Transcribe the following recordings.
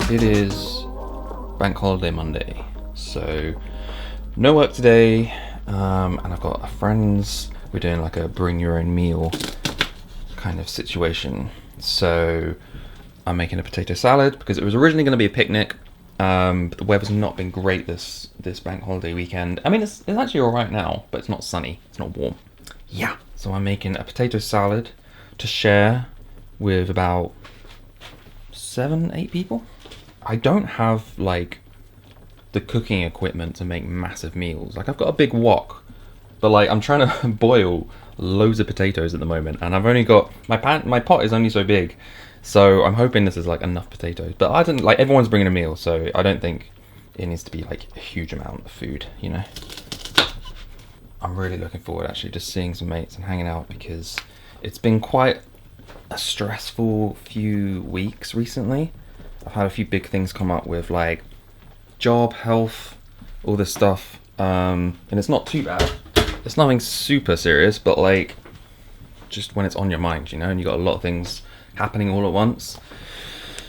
It is Bank Holiday Monday, so no work today, and I've got a friends. We're doing like a bring your own meal kind of situation. So I'm making a potato salad because it was originally going to be a picnic, but the weather's not been great this bank holiday weekend. I mean, it's actually all right now, but it's not sunny, it's not warm. Yeah, so I'm making a potato salad to share with about 7-8 people. I don't have like the cooking equipment to make massive meals. Like I've got a big wok, but like I'm trying to boil loads of potatoes at the moment, and I've only got my pot is only so big, so I'm hoping this is like enough potatoes. But I don't like everyone's bringing a meal, so I don't think it needs to be like a huge amount of food, you know. I'm really looking forward actually to seeing some mates and hanging out because it's been quite a stressful few weeks recently. I've had a few big things come up with like job, health, all this stuff, and it's not too bad. It's nothing super serious, but like just when it's on your mind, you know, and you got a lot of things happening all at once.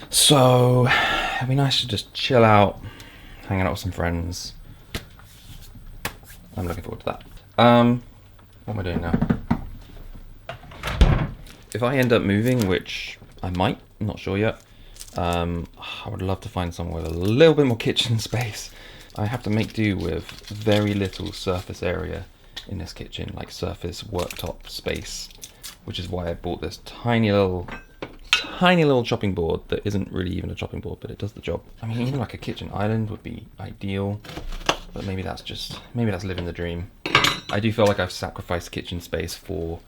So it'd be nice to just chill out, hanging out with some friends. I'm looking forward to that. What am I doing now? If I end up moving, which I might, I'm not sure yet, I would love to find somewhere with a little bit more kitchen space. I have to make do with very little surface area in this kitchen, like surface worktop space, which is why I bought this tiny little chopping board that isn't really even a chopping board, but it does the job. I mean, even like a kitchen island would be ideal, but maybe that's living the dream. I do feel like I've sacrificed kitchen space for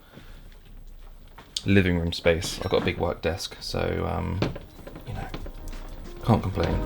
living room space. I've got a big work desk, so you know, can't complain.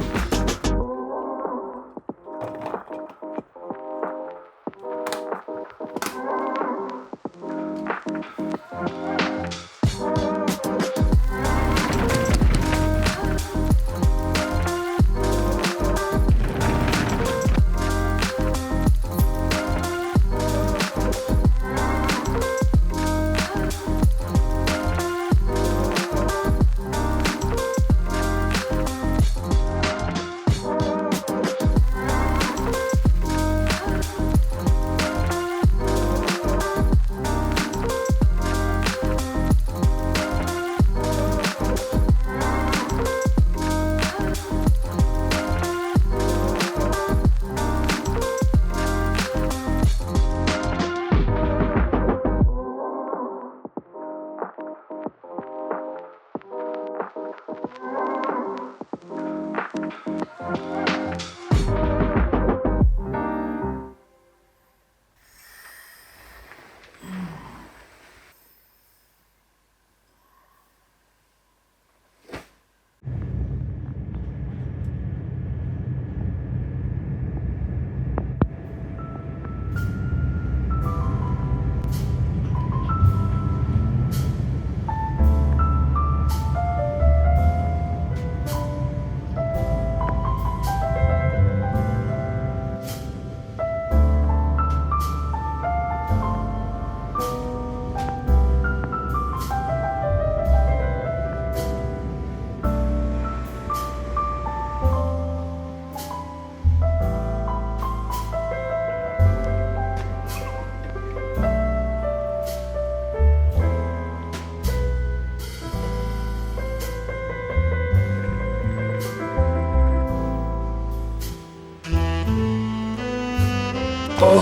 Oh,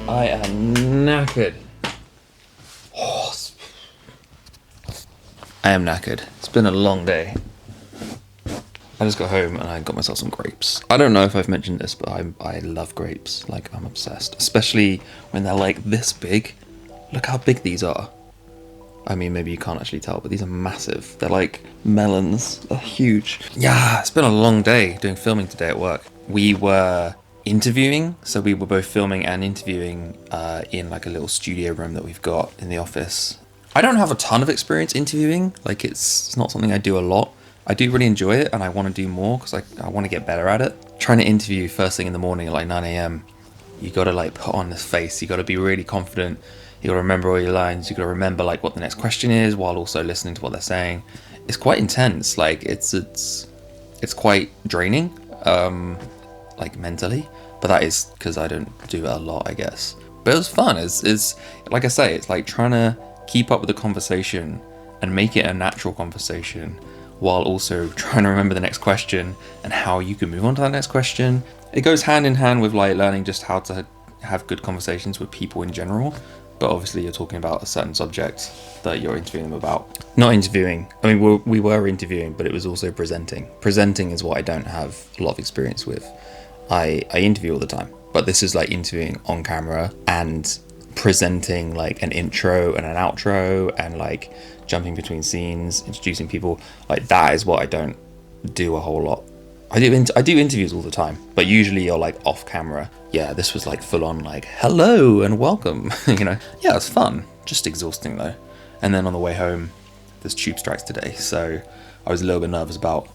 I am knackered. I am knackered. It's been a long day. I just got home and I got myself some grapes. I don't know if I've mentioned this, but I love grapes. Like, I'm obsessed. Especially when they're like this big. Look how big these are. I mean, maybe you can't actually tell, but these are massive. They're like melons. They're huge. Yeah, it's been a long day doing filming today at work. We were interviewing. So we were both filming and interviewing in like a little studio room that we've got in the office. I don't have a ton of experience interviewing. Like it's not something I do a lot. I do really enjoy it and I want to do more because I want to get better at it. Trying to interview first thing in the morning at like 9 a.m. You got to like put on this face. You got to be really confident. You got to remember all your lines. You got to remember like what the next question is while also listening to what they're saying. It's quite intense. Like it's quite draining, like mentally. But that is because I don't do it a lot, I guess. But it was fun. It's like I say, it's like trying to keep up with the conversation and make it a natural conversation while also trying to remember the next question and how you can move on to that next question. It goes hand in hand with like learning just how to have good conversations with people in general. But obviously you're talking about a certain subject that you're interviewing them about. Not interviewing. I mean, we were interviewing, but it was also presenting. Presenting is what I don't have a lot of experience with. I interview all the time, but this is like interviewing on camera and presenting like an intro and an outro and like jumping between scenes, introducing people. Like that is what I don't do a whole lot. I do interviews all the time, but usually you're like off camera. Yeah, this was like full on like hello and welcome. You know, yeah, it's fun. Just exhausting though. And then on the way home, there's tube strikes today, so I was a little bit nervous about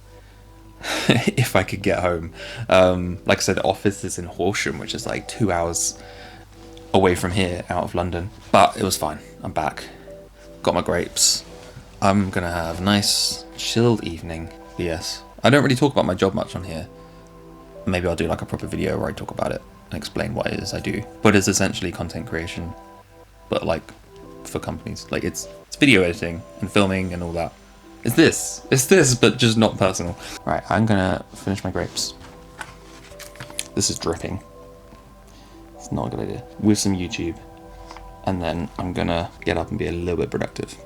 if I could get home. Like I said, the office is in Horsham, which is like 2 hours away from here, out of London. But it was fine. I'm back. Got my grapes. I'm gonna have a nice chilled evening. Yes. I don't really talk about my job much on here. Maybe I'll do like a proper video where I talk about it and explain what it is I do. But it's essentially content creation, but like for companies. Like it's video editing and filming and all that. It's this, but just not personal. Right, I'm gonna finish my grapes. This is dripping. It's not a good idea. With some YouTube. And then I'm gonna get up and be a little bit productive.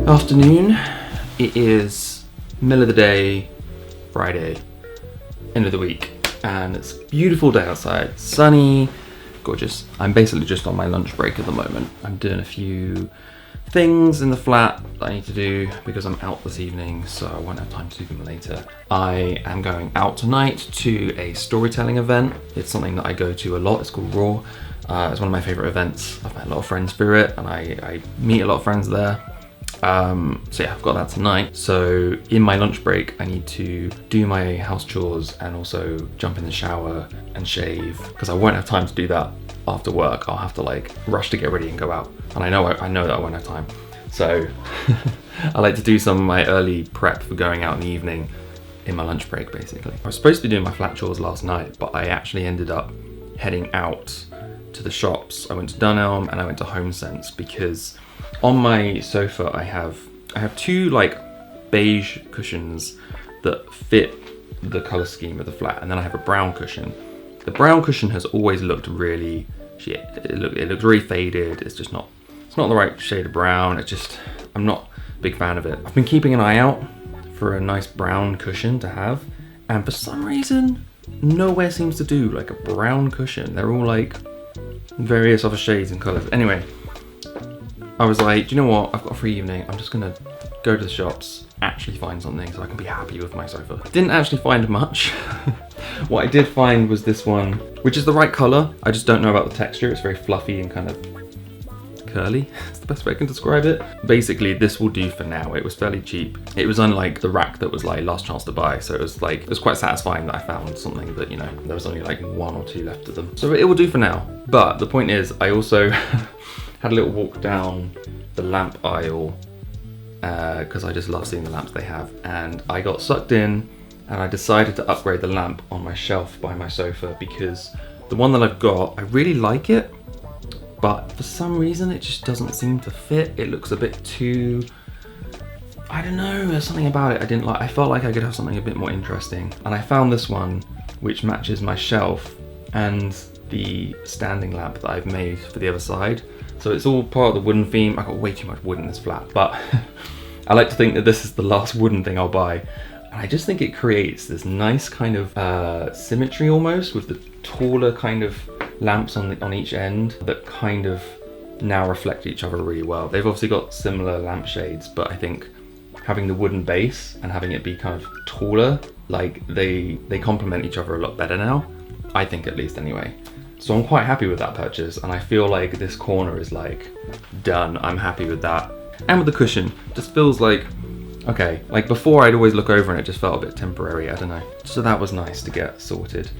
Afternoon. It is middle of the day, Friday, end of the week, and it's a beautiful day outside, sunny, gorgeous. I'm basically just on my lunch break at the moment. I'm doing a few things in the flat that I need to do because I'm out this evening, so I won't have time to do them later. I am going out tonight to a storytelling event. It's something that I go to a lot. It's called Raw. It's one of my favorite events. I've met a lot of friends through it, and I meet a lot of friends there. So yeah, I've got that tonight. So in my lunch break, I need to do my house chores and also jump in the shower and shave because I won't have time to do that after work. I'll have to like rush to get ready and go out, and I know that I won't have time. So I like to do some of my early prep for going out in the evening in my lunch break, basically. I was supposed to be doing my flat chores last night, but I actually ended up heading out to the shops. I went to Dunelm and I went to HomeSense because on my sofa I have two like beige cushions that fit the color scheme of the flat, and then I have a brown cushion. The brown cushion has always looked really shit. It looks really faded. It's not the right shade of brown. I'm not a big fan of it. I've been keeping an eye out for a nice brown cushion to have, and for some reason nowhere seems to do like a brown cushion. They're all like various other shades and colors. Anyway, I was like, do you know what? I've got a free evening. I'm just gonna go to the shops, actually find something so I can be happy with my sofa. Didn't actually find much. What I did find was this one, which is the right color. I just don't know about the texture. It's very fluffy and kind of curly. It's the best way I can describe it. Basically, this will do for now. It was fairly cheap. It was unlike the rack that was like last chance to buy. So it was quite satisfying that I found something that, you know, there was only like 1 or 2 left of them. So it will do for now. But the point is, I also had a little walk down the lamp aisle because I just love seeing the lamps they have. And I got sucked in and I decided to upgrade the lamp on my shelf by my sofa because the one that I've got, I really like it, but for some reason it just doesn't seem to fit. It looks a bit too, I don't know, there's something about it I didn't like. I felt like I could have something a bit more interesting. And I found this one which matches my shelf and the standing lamp that I've made for the other side. So it's all part of the wooden theme. I got way too much wood in this flat, but I like to think that this is the last wooden thing I'll buy. And I just think it creates this nice kind of symmetry almost, with the taller kind of lamps on each end that kind of now reflect each other really well. They've obviously got similar lampshades, but I think having the wooden base and having it be kind of taller, like they complement each other a lot better now. I think, at least anyway. So I'm quite happy with that purchase, and I feel like this corner is like done. I'm happy with that. And with the cushion, just feels like, okay, like before I'd always look over and it just felt a bit temporary, I don't know. So that was nice to get sorted.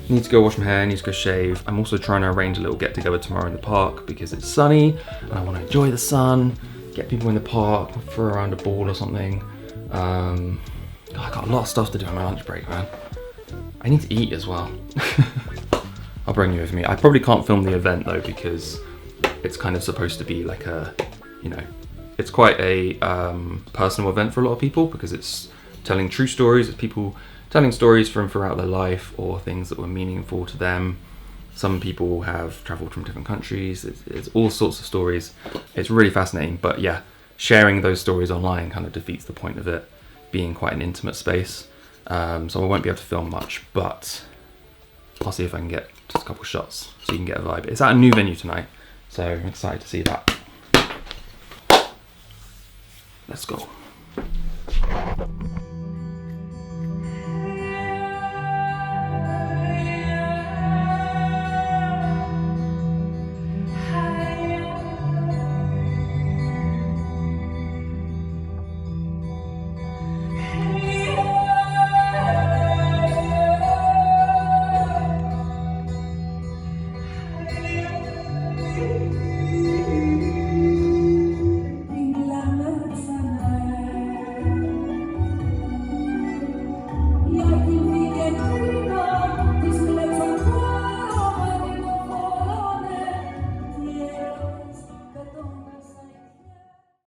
Need to go wash my hair, need to go shave. I'm also trying to arrange a little get together tomorrow in the park because it's sunny and I want to enjoy the sun, get people in the park, throw around a ball or something. I got a lot of stuff to do on my lunch break, man. I need to eat as well. I'll bring you with me. I probably can't film the event though because it's kind of supposed to be like a, you know, it's quite a personal event for a lot of people because it's telling true stories. It's people telling stories from throughout their life or things that were meaningful to them. Some people have traveled from different countries. It's all sorts of stories. It's really fascinating, but yeah, sharing those stories online kind of defeats the point of it being quite an intimate space. So I won't be able to film much, but I'll see if I can get just a couple shots so you can get a vibe. It's at a new venue tonight, so I'm excited to see that. Let's go.